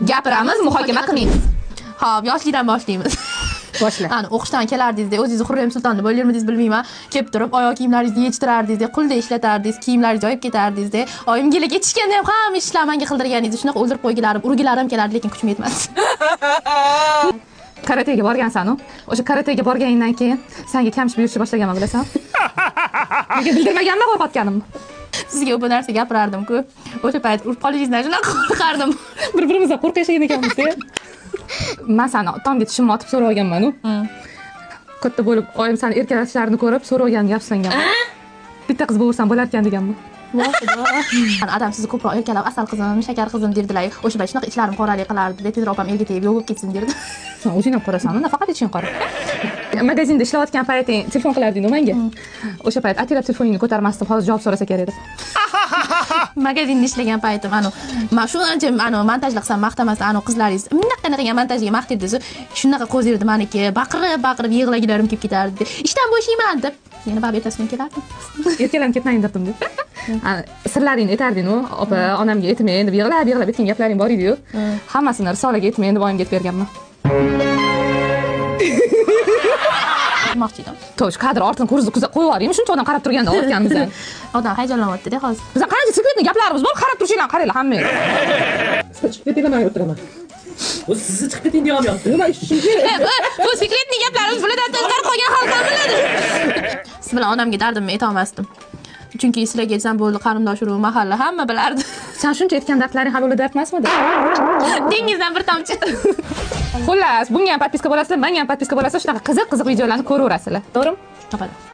gapiramiz, muhokama qilmaymiz. Xo'p, yoshlikdan boshlaymiz. Boshla. Ana o'qishdan kelardingiz, o'zingizni Xurrem Sultonni bo'larmidingiz bilmayman. Kelib turib, oyoq kiyimlaringizni yechtirardingiz, qulda ishlatardingiz, kiyimlaringizni joyib ketardingiz. Oyim gela ketishganda ham hamma ishlarni menga qildirganingizni shunaqa o'ldirib qo'ygilarim, urgilarim kelardi, lekin kuchim yetmasdi. Karatega borgansan-ku. O'sha karatega borganingdan keyin senga kamchilik yurishni boshlaganman bilasan? Nega bildirmaganman qo'rqotganimni? Sizga bu narsa gapirardim-ku. O'sha payt urib qolishingizdan shunaqa qo'rqardim. Bir-birimizdan qo'rqishgan ekanmiz-ku. Men seni tomga tishimni otib so'raganman-ku. Katta bo'lib, oyim seni erkalashlarini ko'rib, so'ragan gapsangan. Bitta qiz bo'lsam bo'larkan deganman. Adam sizni ko'proq erkalab, asal qizim, shakar qizim derdilar. O'sha payt shunaqa ichlarim qoralik qilardi. Tezroq opam erga tegib, yo'q bo'lib ketsin derdi. Sen o'zing ham qorasan, nafaqat iching qora. Magazinda ishlayotgan payting telefon qilarding-ku menga. O'sha payt atirab telefoningni ko'tarmasdim, hozir javob so'rasa kerak edi. Magazinda ishlagan paytim, men shu ancha montajlik qilsam maqtamasdan, qizlaringiz bunaqa qilgan montajga maqtaydiz. Shunaqa qo'zirdi meniki, baqirib yig'lagilarim kelib ketardi. Ishdan bo'shayman deb, yana bab ertasidan kelardim. Erkalanib ketmang derdim deb. Sirlaringni aytarding-ku, opa, onamga aytmang deb yig'lab aytgan gaplaring bor edi-yu. Hammasini Risolaga aytmang deb oyimga aytib berganman. Moqchi edim. To'sh, kadr ortini qo'yib yuboring, shuncha odam qarab turganda o'tganimizdan. Odam hayajonlanyapti-da hozir. Bizlar qancha sekretni gaplarimiz bor, qarab turishinglar, qaranglar hammang. Chiqib ketinglar, men o'tiraman. O'zi sizni chiqib keting deyapti. Nima ishim kerak? Bu sekretni gaplarimiz bulardan tashqari qolgan xalq ham biladi. Siz bilan onamga dardimni ayta olmasdim. Chunki sizlarga aytsam bo'ldi, qarindosh urug' mahalla hamma bilardi. Sen shuncha aytgan dardlaring hali ular dard emasmidi? Dengizdan bir tomchi. Xullas, bunga ham podpiska bo'lasizlar, menga ham podpiska bo'lasizlar, shunaqa qiziq videolarni ko'raverasizlar. To'g'rimi? To'g'ri.